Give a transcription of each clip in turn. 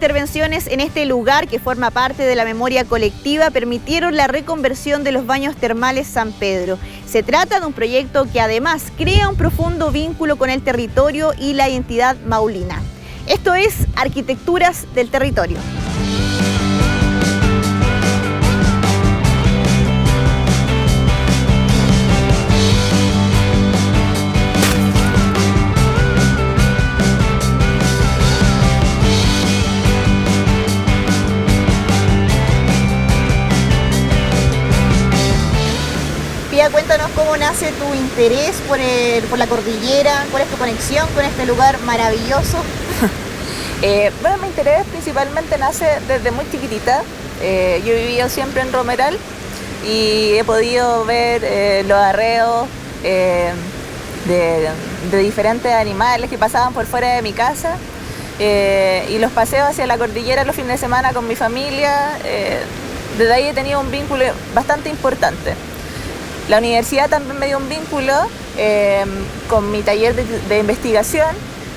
intervenciones en este lugar, que forma parte de la memoria colectiva, permitieron la reconversión de los baños termales San Pedro. Se trata de un proyecto que además crea un profundo vínculo con el territorio y la identidad maulina. Esto es Arquitecturas del Territorio. Cuéntanos cómo nace tu interés por la cordillera, cuál es tu conexión con este lugar maravilloso. Bueno, mi interés principalmente nace desde muy chiquitita. Yo he vivido siempre en Romeral y he podido ver los arreos de diferentes animales que pasaban por fuera de mi casa y los paseos hacia la cordillera los fines de semana con mi familia. Desde ahí he tenido un vínculo bastante importante. La universidad también me dio un vínculo con mi taller de investigación.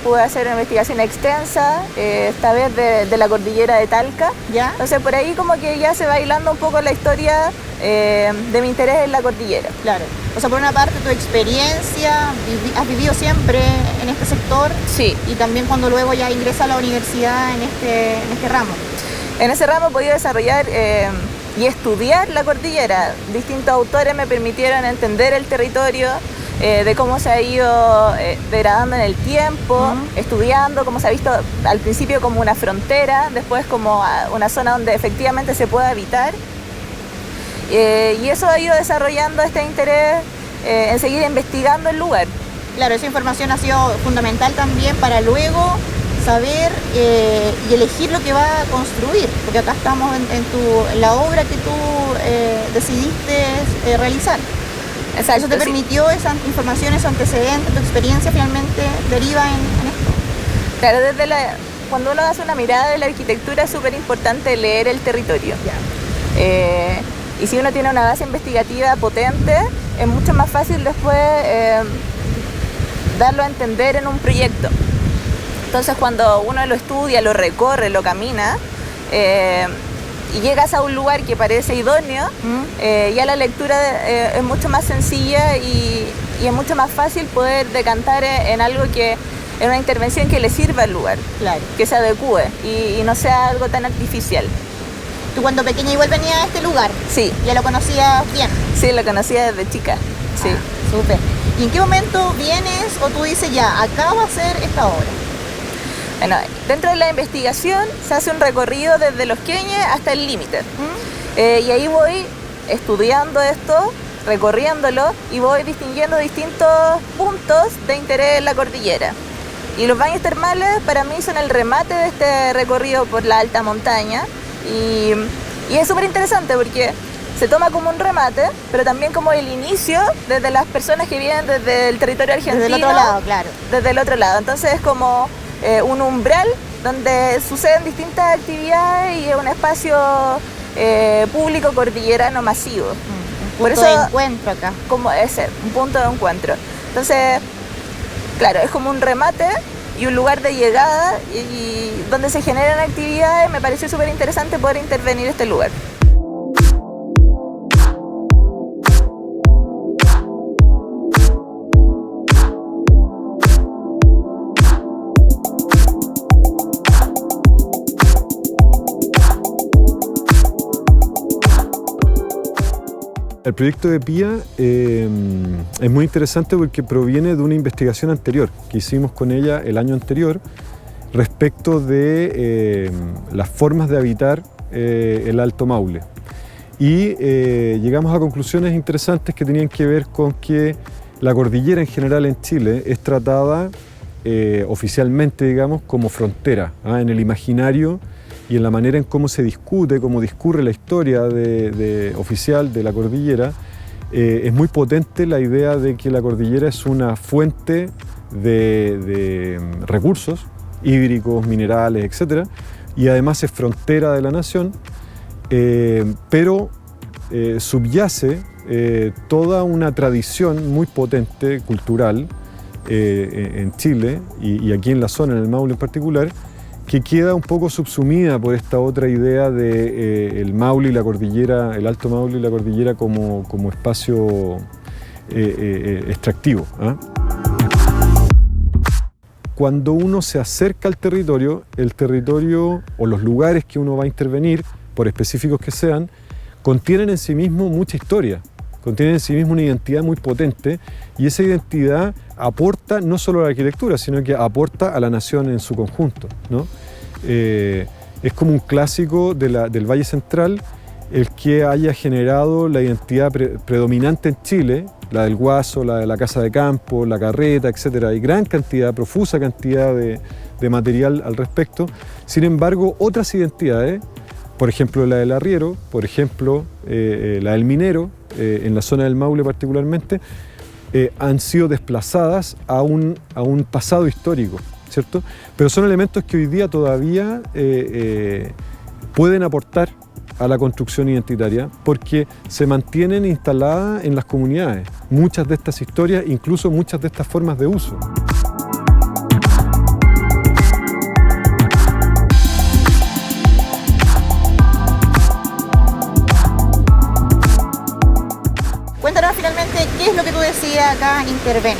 Pude hacer una investigación extensa, esta vez de la cordillera de Talca. ¿Ya? Entonces por ahí como que ya se va hilando un poco la historia de mi interés en la cordillera. Claro. O sea, por una parte tu experiencia, has vivido siempre en este sector. Sí. Y también cuando luego ya ingresas a la universidad en este ramo. En ese ramo he podido desarrollar y estudiar la cordillera. Distintos autores me permitieron entender el territorio, de cómo se ha ido degradando en el tiempo, estudiando cómo se ha visto al principio como una frontera, después como una zona donde efectivamente se puede habitar. Y eso ha ido desarrollando este interés en seguir investigando el lugar. Claro, esa información ha sido fundamental también para luego saber y elegir lo que va a construir, porque acá estamos en la obra que tú decidiste realizar. Exacto, eso te permitió, esa información, ese antecedente, tu experiencia finalmente deriva en esto. Claro, cuando uno hace una mirada de la arquitectura es súper importante leer el territorio. Y si uno tiene una base investigativa potente, es mucho más fácil después darlo a entender en un proyecto. Entonces cuando uno lo estudia, lo recorre, lo camina y llegas a un lugar que parece idóneo, ya la lectura es mucho más sencilla y es mucho más fácil poder decantar en algo en una intervención que le sirva al lugar, claro, que se adecue y no sea algo tan artificial. ¿Tú cuando pequeña igual venías a este lugar? Sí. ¿Ya lo conocías bien? Sí, lo conocía desde chica. Sí. Súper. ¿Y en qué momento vienes o tú dices ya, acá va a ser esta obra? Bueno, dentro de la investigación se hace un recorrido desde Los Queñes hasta el límite. Y ahí voy estudiando esto, recorriéndolo y voy distinguiendo distintos puntos de interés en la cordillera. Y los baños termales para mí son el remate de este recorrido por la alta montaña y es súper interesante porque se toma como un remate, pero también como el inicio desde las personas que vienen desde el territorio argentino. Desde el otro lado, claro. Desde el otro lado. Entonces es como un umbral donde suceden distintas actividades y es un espacio público cordillerano masivo. Un punto de encuentro acá. Como ese, un punto de encuentro. Entonces, claro, es como un remate y un lugar de llegada y donde se generan actividades. Me pareció súper interesante poder intervenir en este lugar. El proyecto de Pía es muy interesante porque proviene de una investigación anterior que hicimos con ella el año anterior respecto de las formas de habitar el Alto Maule. Y llegamos a conclusiones interesantes que tenían que ver con que la cordillera en general en Chile es tratada oficialmente, digamos, como frontera, en el imaginario y en la manera en cómo se discute, cómo discurre la historia oficial de la cordillera. Es muy potente la idea de que la cordillera es una fuente de recursos hídricos, minerales, etc. Y además es frontera de la nación, pero subyace toda una tradición muy potente, cultural, en Chile y aquí en la zona, en el Maule en particular, que queda un poco subsumida por esta otra idea de el Maule y la cordillera, el Alto Maule y la cordillera como espacio extractivo. Cuando uno se acerca al territorio, el territorio o los lugares que uno va a intervenir, por específicos que sean, contienen en sí mismo mucha historia, contienen en sí mismo una identidad muy potente, y esa identidad aporta no solo a la arquitectura, sino que aporta a la nación en su conjunto, ¿no? Es como un clásico del Valle Central el que haya generado la identidad predominante en Chile, la del Guaso, la de la Casa de Campo, la Carreta, etc. Hay gran cantidad, profusa cantidad de material al respecto. Sin embargo, otras identidades, por ejemplo la del arriero, por ejemplo la del minero, en la zona del Maule particularmente, han sido desplazadas a un pasado histórico, ¿cierto? Pero son elementos que hoy día todavía pueden aportar a la construcción identitaria porque se mantienen instaladas en las comunidades muchas de estas historias, incluso muchas de estas formas de uso. Cuéntanos finalmente qué es lo que tú decías acá, intervenir.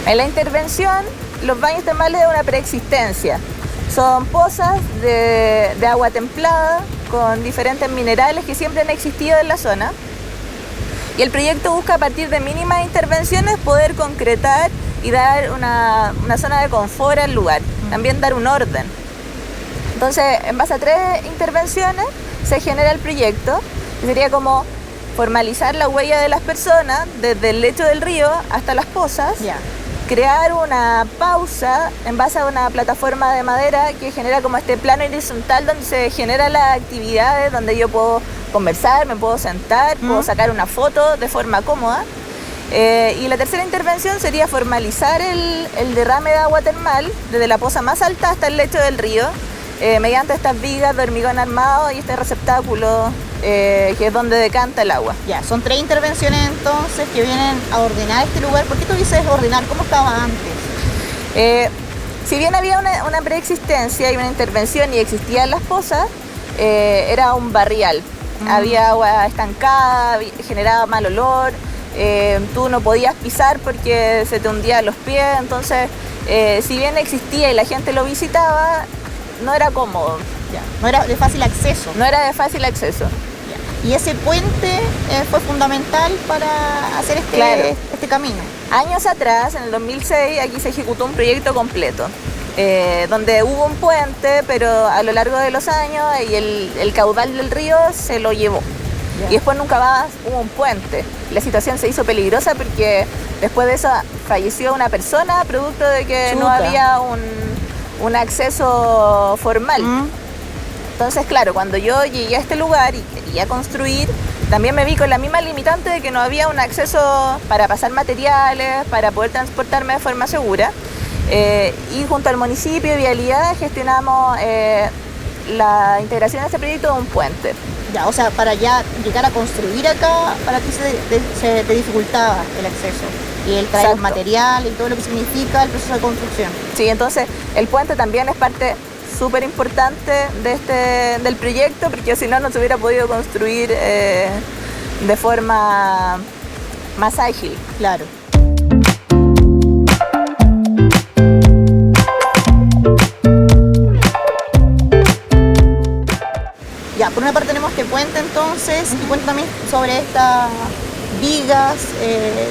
En la intervención, los baños termales de una preexistencia. Son pozas de agua templada con diferentes minerales que siempre han existido en la zona. Y el proyecto busca, a partir de mínimas intervenciones, poder concretar y dar una zona de confort al lugar. También dar un orden. Entonces, en base a 3 intervenciones, se genera el proyecto. Que sería como formalizar la huella de las personas desde el lecho del río hasta las pozas. Ya. Crear una pausa en base a una plataforma de madera que genera como este plano horizontal donde se generan las actividades, donde yo puedo conversar, me puedo sentar, puedo sacar una foto de forma cómoda. Y la tercera intervención sería formalizar el derrame de agua termal desde la poza más alta hasta el lecho del río, mediante estas vigas de hormigón armado y este receptáculo que es donde decanta el agua. Ya, son 3 intervenciones entonces que vienen a ordenar este lugar. ¿Por qué tú dices ordenar? ¿Cómo estaba antes? Si bien había una preexistencia y una intervención y existían las pozas, era un barrial. Había agua estancada, generaba mal olor, tú no podías pisar porque se te hundían los pies. Entonces, si bien existía y la gente lo visitaba, no era cómodo. Ya. No era de fácil acceso. No era de fácil acceso. Ya. Y ese puente fue fundamental para hacer este camino. Años atrás, en el 2006, aquí se ejecutó un proyecto completo, donde hubo un puente, pero a lo largo de los años y el caudal del río se lo llevó. Ya. Y después nunca más hubo un puente. La situación se hizo peligrosa porque después de eso falleció una persona, producto de que no había un acceso formal. Entonces, claro, cuando yo llegué a este lugar y quería construir, también me vi con la misma limitante de que no había un acceso para pasar materiales, para poder transportarme de forma segura. Y junto al municipio de Vialidad gestionamos la integración de este proyecto de un puente. Ya, o sea, para ya llegar a construir acá, para ti se te dificultaba el acceso y el traer material y todo lo que significa el proceso de construcción. Sí, entonces el puente también es parte súper importante del proyecto, porque si no, no se hubiera podido construir de forma más ágil. Claro. Ya, por una parte tenemos este puente entonces, y cuéntame sobre estas vigas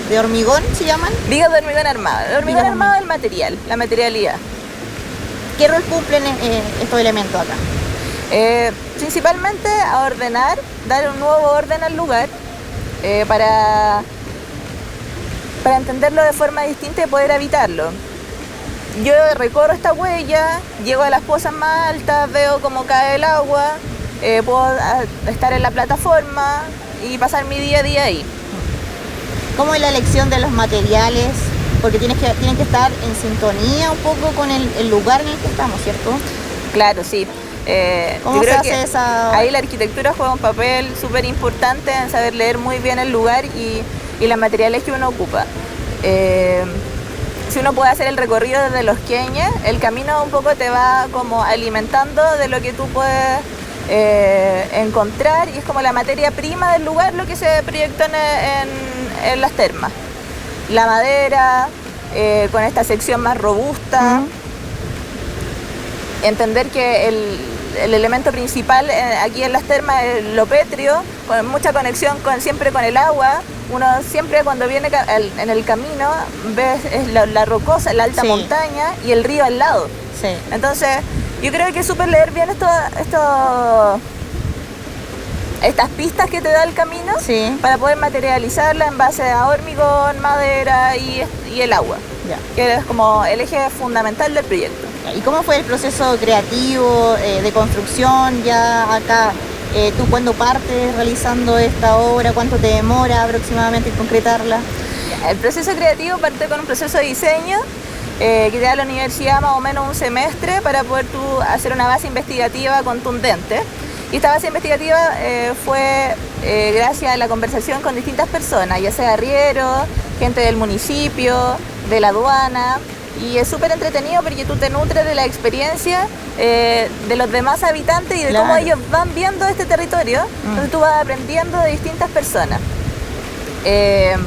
de hormigón, ¿se llaman? Vigas de hormigón armado. El hormigón armado es el material, la materialidad. ¿Qué rol cumplen estos elementos acá? Principalmente a ordenar, dar un nuevo orden al lugar para entenderlo de forma distinta y poder habitarlo. Yo recorro esta huella, llego a las pozas más altas, veo cómo cae el agua, puedo estar en la plataforma y pasar mi día a día ahí. ¿Cómo es la elección de los materiales? Porque tienen que estar en sintonía un poco con el lugar en el que estamos, ¿cierto? Claro, sí. ¿Cómo se hace esa...? Ahí la arquitectura juega un papel súper importante en saber leer muy bien el lugar y los materiales que uno ocupa. si uno puede hacer el recorrido desde Los Queñes, el camino un poco te va como alimentando de lo que tú puedes encontrar, y es como la materia prima del lugar lo que se proyectó en las termas. La madera, con esta sección más robusta. Entender que el elemento principal aquí en las termas es lo pétreo, con mucha conexión siempre con el agua. Uno siempre cuando viene en el camino ves la rocosa, la alta montaña y el río al lado. Sí. Entonces yo creo que es súper leer bien estas pistas que te da el camino para poder materializarla en base a hormigón, madera y el agua, que es como el eje fundamental del proyecto. ¿Y cómo fue el proceso creativo de construcción ya acá? ¿Tú cuándo partes realizando esta obra? ¿Cuánto te demora aproximadamente en concretarla? El proceso creativo parte con un proceso de diseño que te da la universidad más o menos un semestre para poder tú hacer una base investigativa contundente. Y esta base investigativa fue gracias a la conversación con distintas personas, ya sea arrieros, gente del municipio, de la aduana, y es súper entretenido porque tú te nutres de la experiencia de los demás habitantes y de cómo ellos van viendo este territorio. Entonces tú vas aprendiendo de distintas personas. El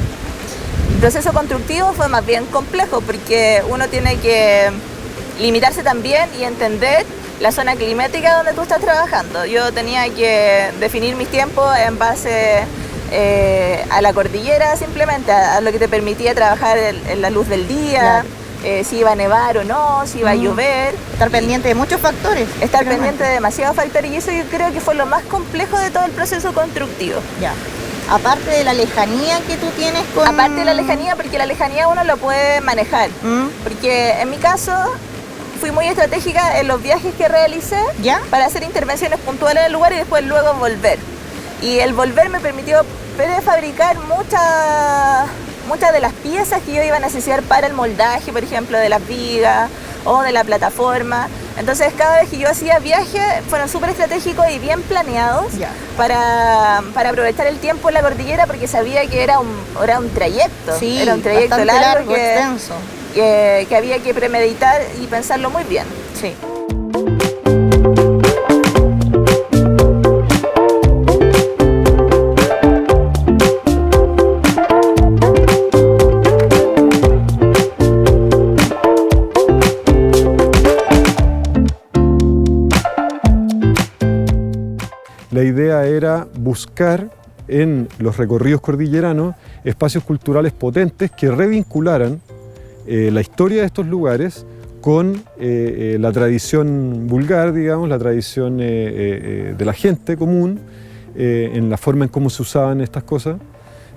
proceso constructivo fue más bien complejo porque uno tiene que limitarse también y entender la zona climática donde tú estás trabajando. Yo tenía que definir mis tiempos en base a la cordillera, simplemente a lo que te permitía trabajar en la luz del día, si iba a nevar o no, si iba a llover. Estar pendiente de muchos factores. Estar pendiente de demasiados factores, y eso yo creo que fue lo más complejo de todo el proceso constructivo. Aparte de la lejanía que tú tienes con... Aparte de la lejanía, porque la lejanía uno lo puede manejar. Porque en mi caso fui muy estratégica en los viajes que realicé para hacer intervenciones puntuales en el lugar y después luego volver. Y el volver me permitió prefabricar muchas de las piezas que yo iba a necesitar para el moldaje, por ejemplo, de las vigas o de la plataforma. Entonces cada vez que yo hacía viajes fueron súper estratégicos y bien planeados para aprovechar el tiempo en la cordillera, porque sabía que era un trayecto, era un trayecto largo extenso. Que había que premeditar y pensarlo muy bien. La idea era buscar en los recorridos cordilleranos espacios culturales potentes que revincularan la historia de estos lugares con la tradición vulgar, digamos, la tradición de la gente común, en la forma en cómo se usaban estas cosas,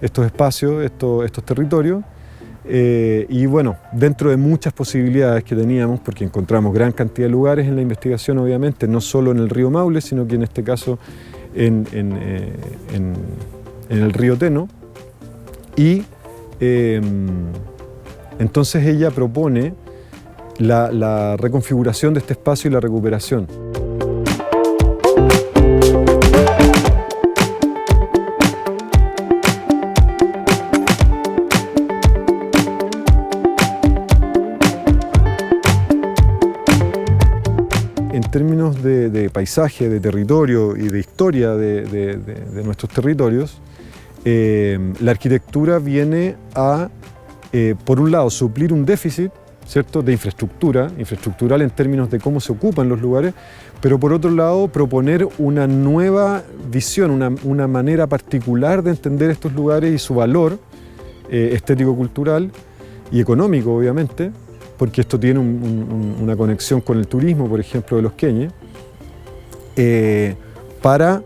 estos espacios, estos territorios. Y bueno, dentro de muchas posibilidades que teníamos, porque encontramos gran cantidad de lugares en la investigación, obviamente, no solo en el río Maule, sino que en este caso en el río Teno. Y entonces ella propone la reconfiguración de este espacio y la recuperación. En términos de paisaje, de territorio y de historia de nuestros territorios, la arquitectura viene a, por un lado, suplir un déficit, ¿cierto?, de infraestructural en términos de cómo se ocupan los lugares, pero por otro lado proponer una nueva visión, una manera particular de entender estos lugares y su valor estético-cultural y económico, obviamente, porque esto tiene una conexión con el turismo, por ejemplo, de Los Queñes, para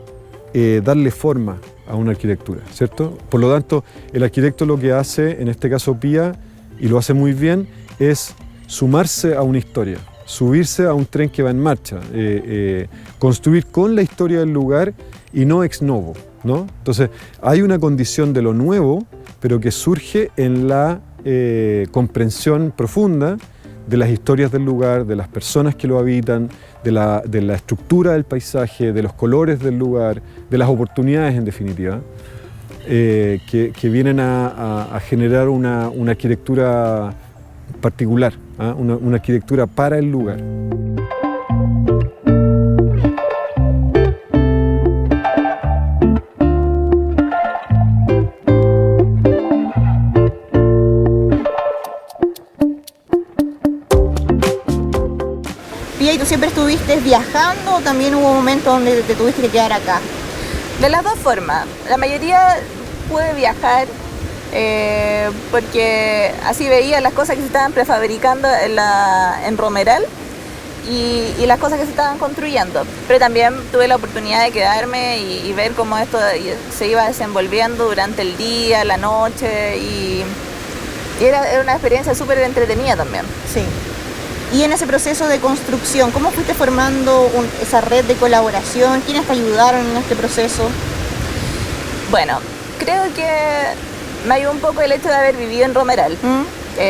darle forma a una arquitectura, ¿cierto? Por lo tanto, el arquitecto lo que hace, en este caso Pía, y lo hace muy bien, es sumarse a una historia, subirse a un tren que va en marcha, construir con la historia del lugar y no ex novo, ¿no? Entonces, hay una condición de lo nuevo, pero que surge en la comprensión profunda de las historias del lugar, de las personas que lo habitan, de la estructura del paisaje, de los colores del lugar, de las oportunidades en definitiva, que vienen a generar una arquitectura particular, una arquitectura para el lugar. ¿Y tú siempre estuviste viajando o también hubo momentos donde te tuviste que quedar acá? De las dos formas. La mayoría pude viajar porque así veía las cosas que se estaban prefabricando en Romeral y las cosas que se estaban construyendo. Pero también tuve la oportunidad de quedarme y ver cómo esto se iba desenvolviendo durante el día, la noche y era una experiencia súper entretenida también. Sí. Y en ese proceso de construcción, ¿cómo fuiste formando esa red de colaboración? ¿Quiénes te ayudaron en este proceso? Bueno, creo que me ayudó un poco el hecho de haber vivido en Romeral.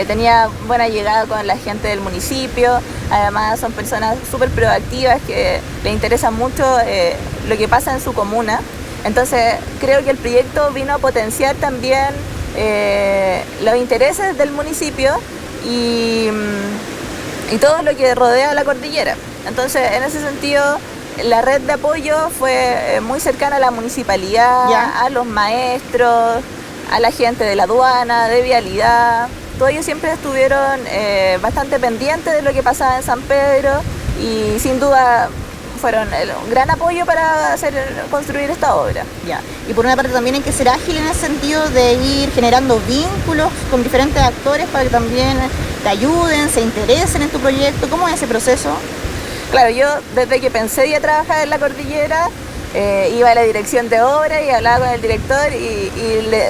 Tenía buena llegada con la gente del municipio, además son personas súper proactivas que les interesa mucho lo que pasa en su comuna. Entonces creo que el proyecto vino a potenciar también los intereses del municipio y todo lo que rodea la cordillera. Entonces, en ese sentido, la red de apoyo fue muy cercana a la municipalidad, a los maestros, a la gente de la aduana, de vialidad. Todos ellos siempre estuvieron bastante pendientes de lo que pasaba en San Pedro y sin duda fueron un gran apoyo para construir esta obra. Ya. Y por una parte también hay que ser ágil en el sentido de ir generando vínculos con diferentes actores para que también te ayuden, se interesen en tu proyecto. ¿Cómo es ese proceso? Claro, yo desde que pensé ir a trabajar en la cordillera, iba a la dirección de obra y hablaba con el director y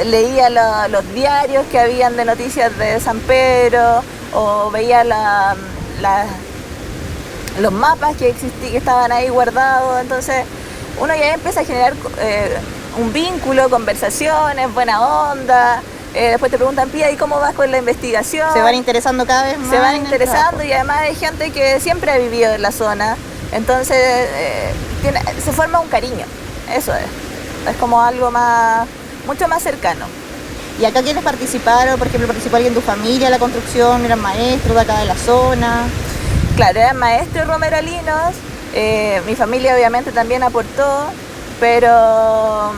leía los diarios que habían de noticias de San Pedro o veía los mapas que estaban ahí guardados. Entonces uno ya empieza a generar un vínculo, conversaciones, buena onda. Después te preguntan, Pía, ¿y cómo vas con la investigación? Se van interesando cada vez más. Se van interesando y además hay gente que siempre ha vivido en la zona. Entonces se forma un cariño, eso es como algo mucho más cercano. ¿Y acá quiénes participaron? Por ejemplo, ¿participó alguien de tu familia en la construcción? ¿Eran maestros de acá de la zona? Claro, eran maestros romeralinos, mi familia obviamente también aportó, pero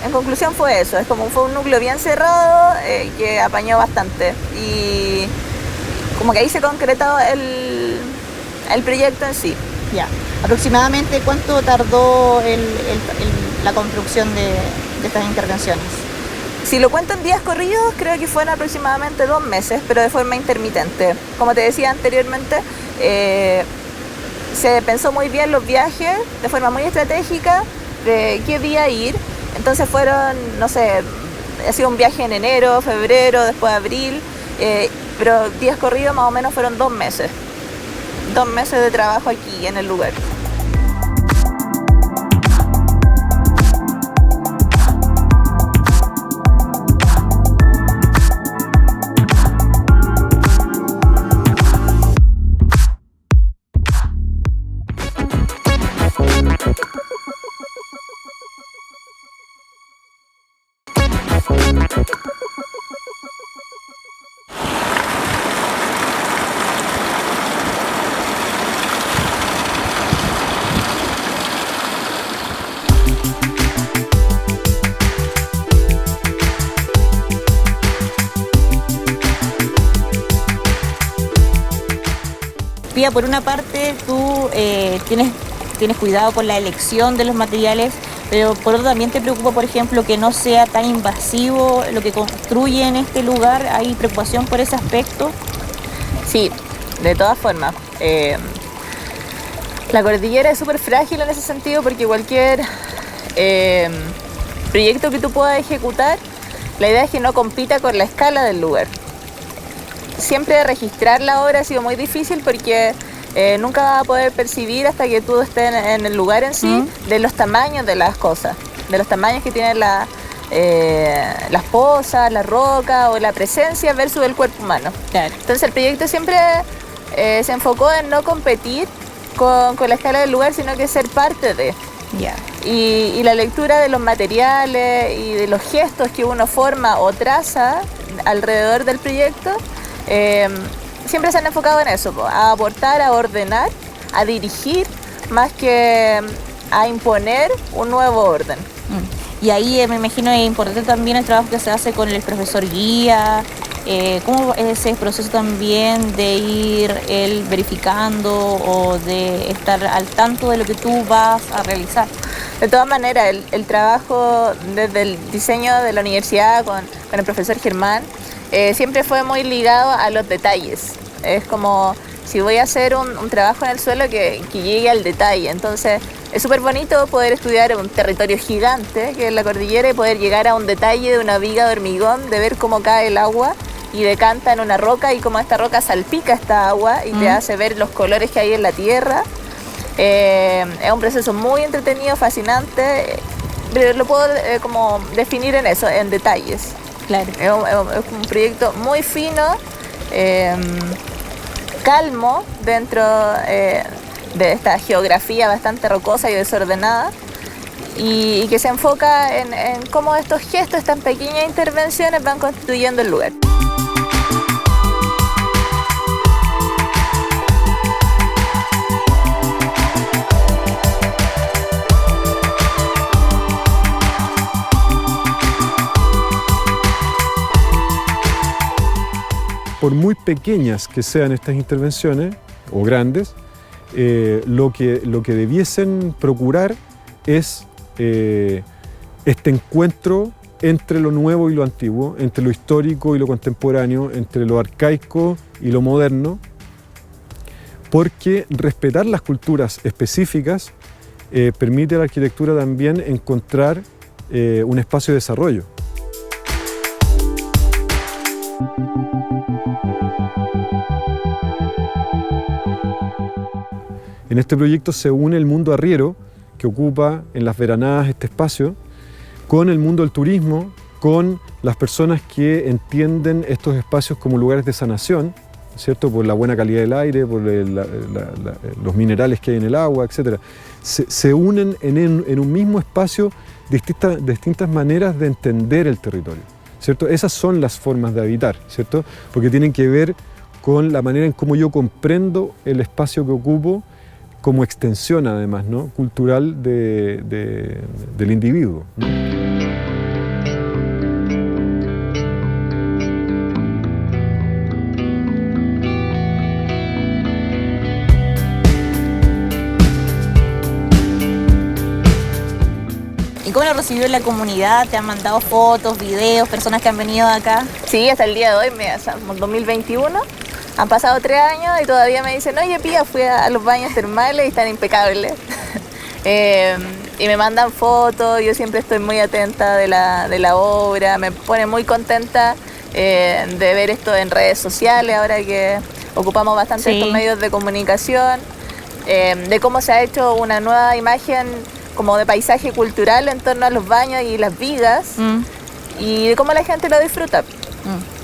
en conclusión fue eso, fue un núcleo bien cerrado que apañó bastante y como que ahí se concretó el proyecto en sí. Ya. ¿Aproximadamente cuánto tardó la construcción de estas intervenciones? Si lo cuento en días corridos, creo que fueron aproximadamente 2 meses, pero de forma intermitente. Como te decía anteriormente, se pensó muy bien los viajes de forma muy estratégica de qué día ir. Entonces fueron, no sé, ha sido un viaje en enero, febrero, después abril, pero días corridos más o menos fueron 2 meses. 2 meses de trabajo aquí en el lugar. Pía, por una parte tú tienes cuidado con la elección de los materiales, pero por otro también te preocupa, por ejemplo, que no sea tan invasivo lo que construye en este lugar. ¿Hay preocupación por ese aspecto? Sí, de todas formas. La cordillera es súper frágil en ese sentido porque cualquier proyecto que tú puedas ejecutar, la idea es que no compita con la escala del lugar. Siempre registrar la obra ha sido muy difícil porque nunca vas a poder percibir hasta que tú estés en el lugar en sí de los tamaños de las cosas, de los tamaños que tienen las pozas, la roca o la presencia versus el cuerpo humano. Claro. Entonces el proyecto siempre se enfocó en no competir con la escala del lugar, sino que ser parte de. Ya. Y la lectura de los materiales y de los gestos que uno forma o traza alrededor del proyecto siempre se han enfocado en eso, a aportar, a ordenar, a dirigir, más que a imponer un nuevo orden. Y ahí me imagino es importante también el trabajo que se hace con el profesor guía. ¿Cómo es ese proceso también de ir él verificando o de estar al tanto de lo que tú vas a realizar? De todas maneras, el trabajo desde el diseño de la universidad con el profesor Germán siempre fue muy ligado a los detalles. Es como si voy a hacer un trabajo en el suelo que llegue al detalle. Entonces es súper bonito poder estudiar un territorio gigante que es la cordillera y poder llegar a un detalle de una viga de hormigón, de ver cómo cae el agua y decanta en una roca y cómo esta roca salpica esta agua y te hace ver los colores que hay en la tierra. Es un proceso muy entretenido, fascinante, pero lo puedo como definir en eso, en detalles. Claro. Es un proyecto muy fino, calmo dentro de esta geografía bastante rocosa y desordenada y que se enfoca en cómo estos gestos, estas pequeñas intervenciones van constituyendo el lugar. Por muy pequeñas que sean estas intervenciones, o grandes, lo que debiesen procurar es este encuentro entre lo nuevo y lo antiguo, entre lo histórico y lo contemporáneo, entre lo arcaico y lo moderno, porque respetar las culturas específicas permite a la arquitectura también encontrar un espacio de desarrollo. En este proyecto se une el mundo arriero, que ocupa en las veranadas este espacio, con el mundo del turismo, con las personas que entienden estos espacios como lugares de sanación, ¿cierto? Por la buena calidad del aire, por los minerales que hay en el agua, etc. Se unen en un mismo espacio distintas maneras de entender el territorio, ¿cierto? Esas son las formas de habitar, ¿cierto? Porque tienen que ver con la manera en cómo yo comprendo el espacio que ocupo como extensión, además, ¿no? Cultural del individuo. ¿Y cómo lo recibió la comunidad? ¿Te han mandado fotos, videos, personas que han venido acá? Sí, hasta el día de hoy, mira, estamos en 2021. Han pasado 3 años y todavía me dicen, oye, Pía, fui a los baños termales y están impecables. Y me mandan fotos, yo siempre estoy muy atenta de la obra, me pone muy contenta de ver esto en redes sociales, ahora que ocupamos bastante estos medios de comunicación, de cómo se ha hecho una nueva imagen como de paisaje cultural en torno a los baños y las vigas y de cómo la gente lo disfruta.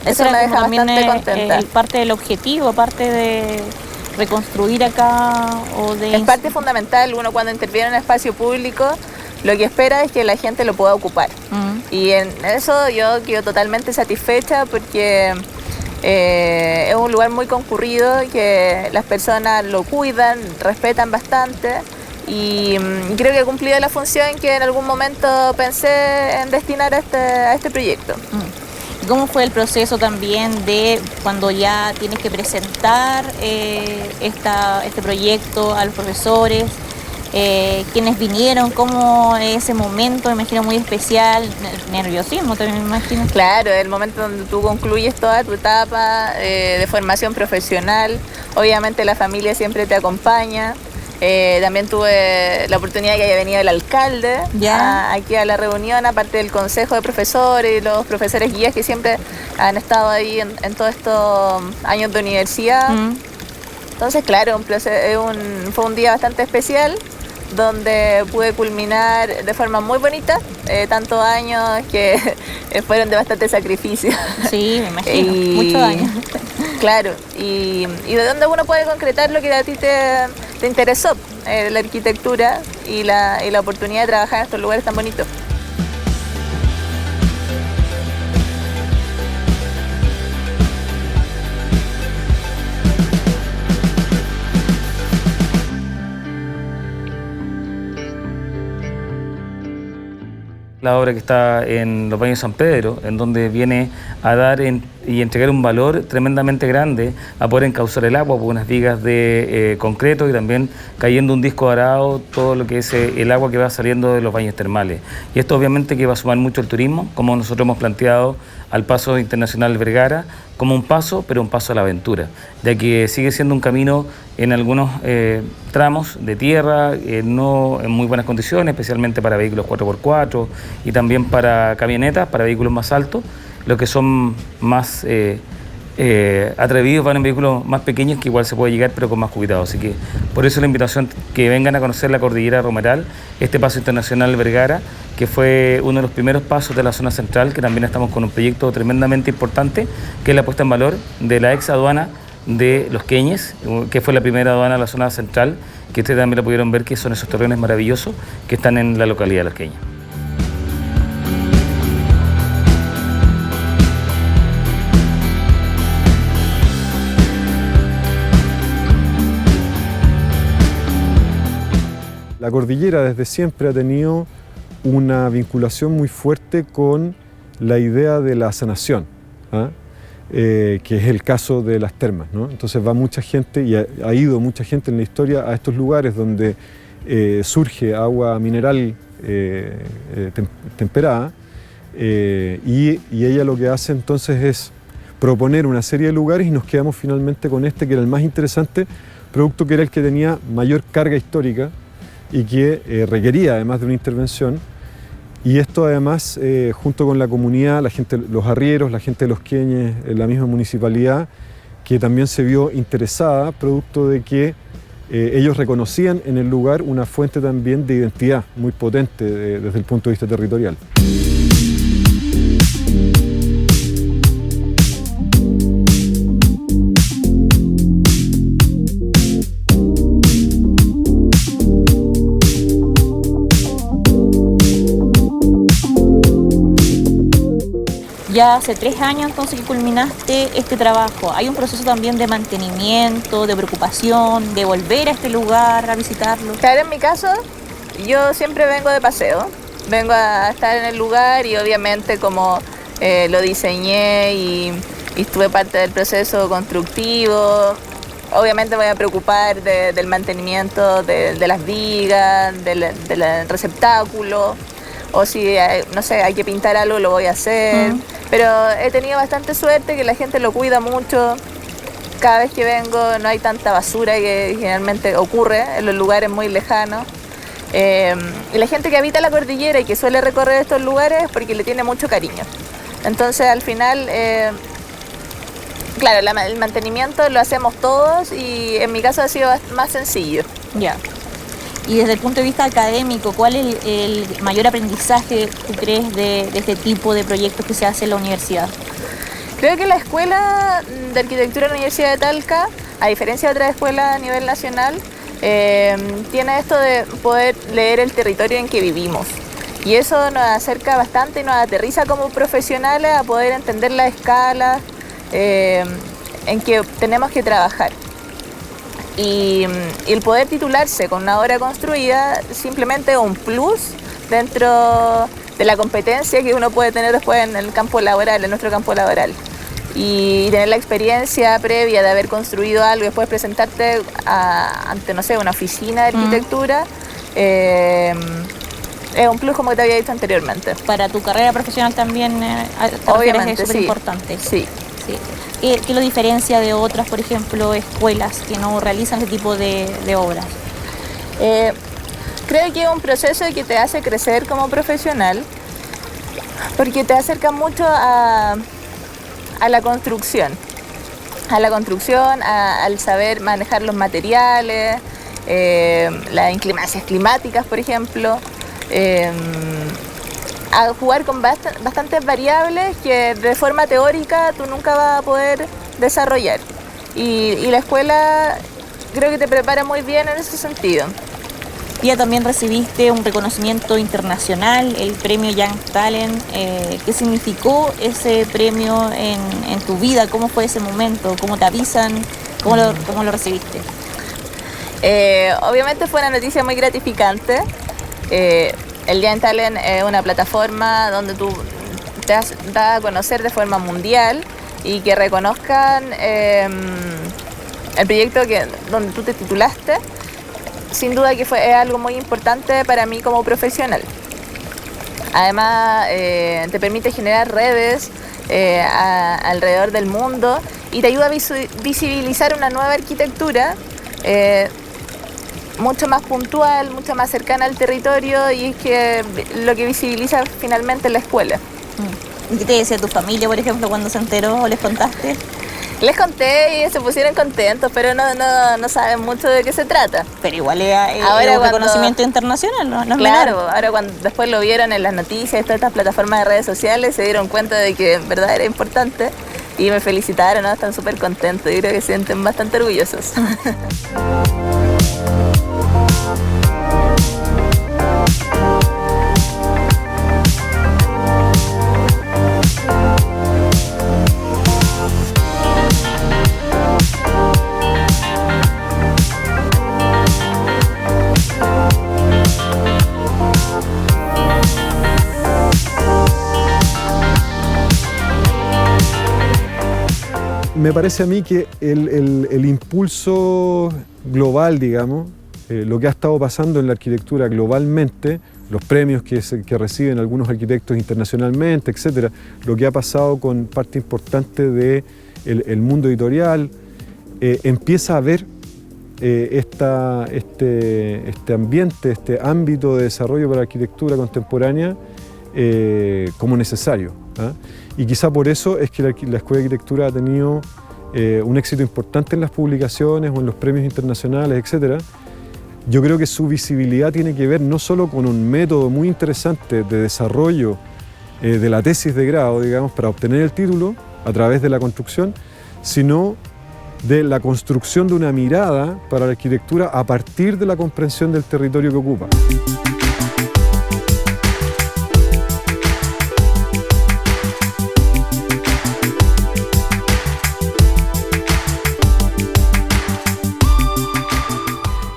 Eso me deja bastante contenta. Parte del objetivo, parte de reconstruir acá o de... Es parte fundamental. Uno cuando interviene en un espacio público lo que espera es que la gente lo pueda ocupar. Y en eso yo quedo totalmente satisfecha porque es un lugar muy concurrido, que las personas lo cuidan, respetan bastante y creo que he cumplido la función que en algún momento pensé en destinar a este proyecto. ¿Cómo fue el proceso también de cuando ya tienes que presentar este proyecto a los profesores? ¿Quiénes vinieron? ¿Cómo ese momento? Me imagino muy especial, nerviosismo también me imagino. Claro, el momento donde tú concluyes toda tu etapa de formación profesional, obviamente la familia siempre te acompaña. También tuve la oportunidad de que haya venido el alcalde aquí a la reunión, aparte del consejo de profesores y los profesores guías que siempre han estado ahí en todos estos años de universidad. Entonces, claro, fue un día bastante especial donde pude culminar de forma muy bonita tantos años que fueron de bastante sacrificio. Sí, me imagino, muchos años. Claro, y de donde uno puede concretar lo que a ti te interesó, la arquitectura y la oportunidad de trabajar en estos lugares tan bonitos. la obra que está en los Baños San Pedro, en donde viene a dar y entregar un valor tremendamente grande a poder encauzar el agua por unas vigas de concreto y también cayendo un disco arado todo lo que es el agua que va saliendo de los baños termales. Y esto obviamente que va a sumar mucho el turismo, como nosotros hemos planteado al Paso Internacional Vergara, como un paso, pero un paso a la aventura, ya que sigue siendo un camino en algunos tramos de tierra, no en muy buenas condiciones, especialmente para vehículos 4x4 y también para camionetas, para vehículos más altos. Los que son más atrevidos van en vehículos más pequeños, que igual se puede llegar, pero con más cuidado. Así que por eso la invitación que vengan a conocer la cordillera Romeral, este Paso Internacional Vergara, que fue uno de los primeros pasos de la zona central, que también estamos con un proyecto tremendamente importante, que es la puesta en valor de la ex aduana de Los Queñes, que fue la primera aduana de la zona central, que ustedes también lo pudieron ver, que son esos terrenos maravillosos que están en la localidad de Los Queñes. La cordillera desde siempre ha tenido una vinculación muy fuerte con la idea de la sanación, ¿ah? Que es el caso de las termas, ¿no? Entonces va mucha gente, y ha ido mucha gente en la historia a estos lugares donde surge agua mineral temperada, y ella lo que hace entonces es proponer una serie de lugares, y nos quedamos finalmente con este, que era el más interesante, producto que era el que tenía mayor carga histórica y que requería además de una intervención. Y esto además, junto con la comunidad, la gente, los arrieros, la gente de Los Queñes, la misma municipalidad, que también se vio interesada, producto de que ellos reconocían en el lugar una fuente también de identidad muy potente desde el punto de vista territorial. Ya hace 3 años entonces que culminaste este trabajo. ¿Hay un proceso también de mantenimiento, de preocupación, de volver a este lugar, a visitarlo? Claro, en mi caso, yo siempre vengo de paseo. Vengo a estar en el lugar y obviamente como lo diseñé y estuve parte del proceso constructivo, obviamente me voy a preocupar del mantenimiento de las vigas, del receptáculo, o si, no sé, hay que pintar algo, lo voy a hacer. Pero he tenido bastante suerte, que la gente lo cuida mucho. Cada vez que vengo no hay tanta basura que generalmente ocurre en los lugares muy lejanos. Y la gente que habita la cordillera y que suele recorrer estos lugares es porque le tiene mucho cariño. Entonces al final, claro, el mantenimiento lo hacemos todos y en mi caso ha sido más sencillo. Ya. Y desde el punto de vista académico, ¿cuál es el mayor aprendizaje, tú crees, de este tipo de proyectos que se hace en la universidad? Creo que la Escuela de Arquitectura de la Universidad de Talca, a diferencia de otras escuelas a nivel nacional, tiene esto de poder leer el territorio en que vivimos. Y eso nos acerca bastante y nos aterriza como profesionales a poder entender la escala en que tenemos que trabajar. Y el poder titularse con una obra construida simplemente es un plus dentro de la competencia que uno puede tener después en el campo laboral, en nuestro campo laboral. Y tener la experiencia previa de haber construido algo y después presentarte ante, no sé, una oficina de arquitectura, es un plus, como te había dicho anteriormente. Para tu carrera profesional también, obviamente, es súper importante. Sí. ¿Qué lo diferencia de otras, por ejemplo, escuelas que no realizan este tipo de obras? Creo que es un proceso que te hace crecer como profesional, porque te acerca mucho a la construcción. Al saber manejar los materiales, las inclemencias climáticas, por ejemplo. A jugar con bastantes variables que de forma teórica tú nunca vas a poder desarrollar. Y la escuela creo que te prepara muy bien en ese sentido. Ya también recibiste un reconocimiento internacional, el premio Young Talent. ¿Qué significó ese premio en tu vida? ¿Cómo fue ese momento? ¿Cómo te avisan? ¿Cómo lo recibiste? Obviamente fue una noticia muy gratificante. El Young Talent es una plataforma donde tú te das a conocer de forma mundial y que reconozcan el proyecto donde tú te titulaste. Sin duda que es algo muy importante para mí como profesional. Además, te permite generar redes alrededor del mundo y te ayuda a visibilizar una nueva arquitectura mucho más puntual, mucho más cercana al territorio, y es que lo que visibiliza finalmente la escuela. ¿Y qué te decía tu familia, por ejemplo, cuando se enteró o les contaste? Les conté y se pusieron contentos, pero no saben mucho de qué se trata. Pero igual es un reconocimiento internacional, ¿no? Claro, menor. Ahora cuando después lo vieron en las noticias, todas estas plataformas de redes sociales, se dieron cuenta de que en verdad era importante y me felicitaron, ¿no? Están súper contentos y creo que se sienten bastante orgullosos. Me parece a mí que el impulso global, digamos, lo que ha estado pasando en la arquitectura globalmente, los premios que reciben algunos arquitectos internacionalmente, etcétera, lo que ha pasado con parte importante del mundo editorial, empieza a ver este ambiente, este ámbito de desarrollo para la arquitectura contemporánea como necesario, ¿ah? Y quizá por eso es que la Escuela de Arquitectura ha tenido un éxito importante en las publicaciones o en los premios internacionales, etc. Yo creo que su visibilidad tiene que ver no solo con un método muy interesante de desarrollo de la tesis de grado, digamos, para obtener el título a través de la construcción, sino de la construcción de una mirada para la arquitectura a partir de la comprensión del territorio que ocupa.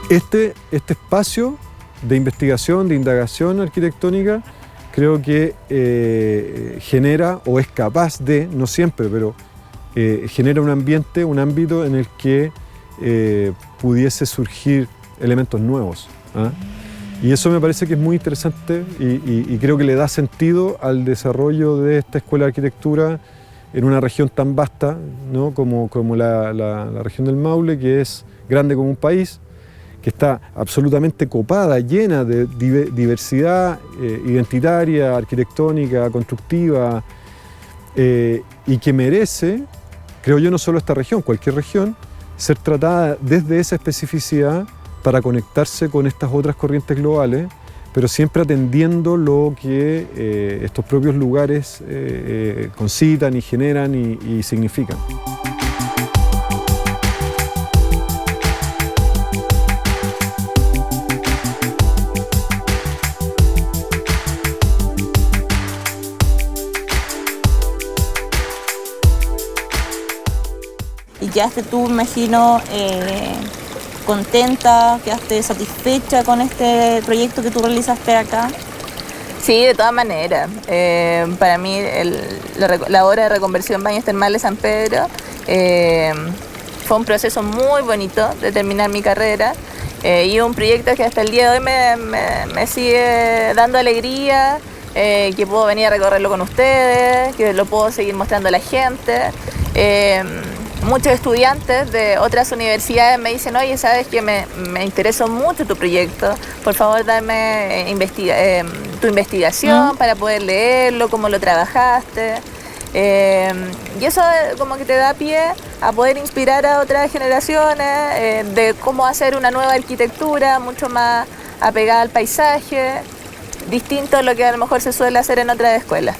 Este espacio de investigación, de indagación arquitectónica, creo que genera o es capaz de, no siempre, pero genera un ambiente, un ámbito en el que pudiese surgir elementos nuevos, ¿ah? Y eso me parece que es muy interesante y creo que le da sentido al desarrollo de esta Escuela de Arquitectura en una región tan vasta, ¿no? como la región del Maule, que es grande como un país, que está absolutamente copada, llena de diversidad identitaria, arquitectónica, constructiva, y que merece, creo yo, no solo esta región, cualquier región, ser tratada desde esa especificidad para conectarse con estas otras corrientes globales, pero siempre atendiendo lo que estos propios lugares concitan y generan y significan. ¿Quedaste tú, me imagino, contenta, quedaste satisfecha con este proyecto que tú realizaste acá? Sí, de todas maneras. Para mí la obra de reconversión Baños Termales San Pedro fue un proceso muy bonito de terminar mi carrera y un proyecto que hasta el día de hoy me sigue dando alegría, que puedo venir a recorrerlo con ustedes, que lo puedo seguir mostrando a la gente. Muchos estudiantes de otras universidades me dicen, oye, sabes que me interesó mucho tu proyecto, por favor dame tu investigación para poder leerlo, cómo lo trabajaste. Y eso como que te da pie a poder inspirar a otras generaciones de cómo hacer una nueva arquitectura mucho más apegada al paisaje, distinto a lo que a lo mejor se suele hacer en otras escuelas.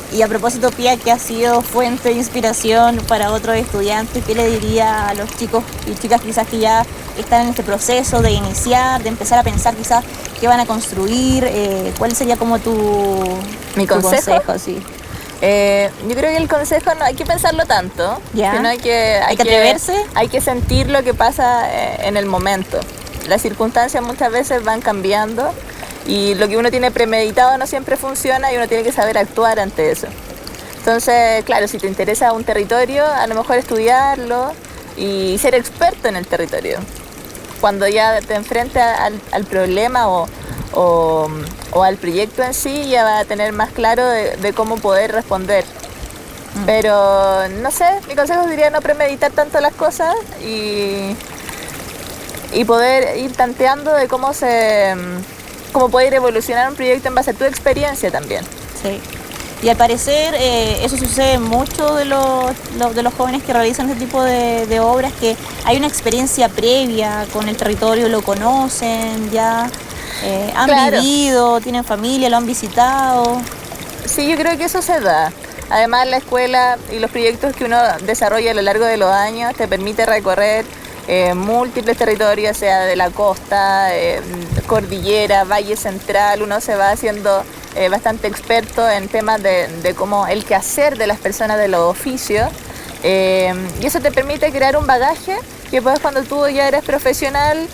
Y a propósito, Pía, que ha sido fuente de inspiración para otros estudiantes, ¿qué le diría a los chicos y chicas quizás que ya están en este proceso de iniciar, de empezar a pensar quizás qué van a construir? ¿Cuál sería como tu consejo? Sí. Yo creo que el consejo no hay que pensarlo tanto, sino hay que atreverse. Hay que sentir lo que pasa en el momento. Las circunstancias muchas veces van cambiando Y lo que uno tiene premeditado no siempre funciona y uno tiene que saber actuar ante eso. Entonces, claro, si te interesa un territorio, a lo mejor estudiarlo y ser experto en el territorio. Cuando ya te enfrentes al problema o al proyecto en sí, ya vas a tener más claro de cómo poder responder. Pero, no sé, mi consejo diría no premeditar tanto las cosas y poder ir tanteando de cómo puede ir evolucionar un proyecto en base a tu experiencia también. Sí. Y al parecer eso sucede en muchos de los jóvenes que realizan este tipo de obras, que hay una experiencia previa con el territorio, lo conocen ya, han vivido, tienen familia, lo han visitado. Sí, yo creo que eso se da. Además, la escuela y los proyectos que uno desarrolla a lo largo de los años te permite recorrer múltiples territorios, sea de la costa, cordillera, Valle Central. Uno se va haciendo bastante experto en temas de cómo el quehacer de las personas de los oficios, y eso te permite crear un bagaje que pues cuando tú ya eres profesional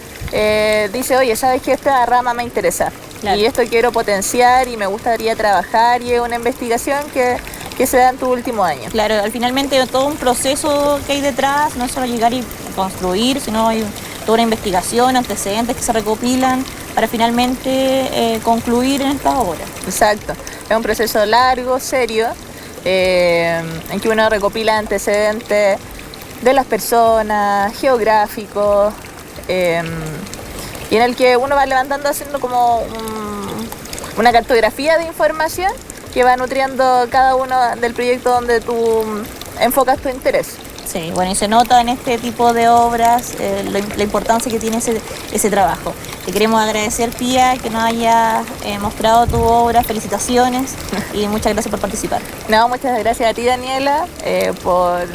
dices, oye, ¿sabes qué? Esta rama me interesa, claro, y esto quiero potenciar y me gustaría trabajar, y es una investigación que se da en tu último año. Claro, al finalmente todo un proceso que hay detrás, no es solo llegar y construir, sino hay toda una investigación, antecedentes que se recopilan para finalmente concluir en estas obras. Exacto, es un proceso largo, serio, en que uno recopila antecedentes de las personas, geográficos, y en el que uno va levantando, haciendo como una cartografía de información que va nutriendo cada uno del proyecto donde tú enfocas tu interés. Sí, bueno, y se nota en este tipo de obras la importancia que tiene ese trabajo. Te queremos agradecer, Pía, que nos hayas mostrado tu obra. Felicitaciones y muchas gracias por participar. No, muchas gracias a ti, Daniela, por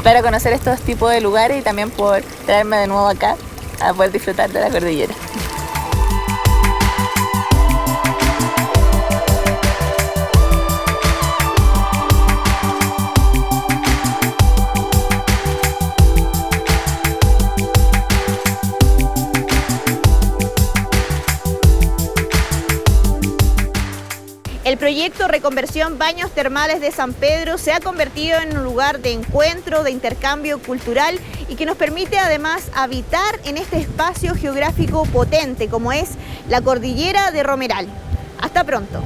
dar a conocer estos tipos de lugares y también por traerme de nuevo acá a poder disfrutar de la cordillera. El proyecto Reconversión Baños Termales de San Pedro se ha convertido en un lugar de encuentro, de intercambio cultural y que nos permite además habitar en este espacio geográfico potente como es la cordillera de Romeral. Hasta pronto.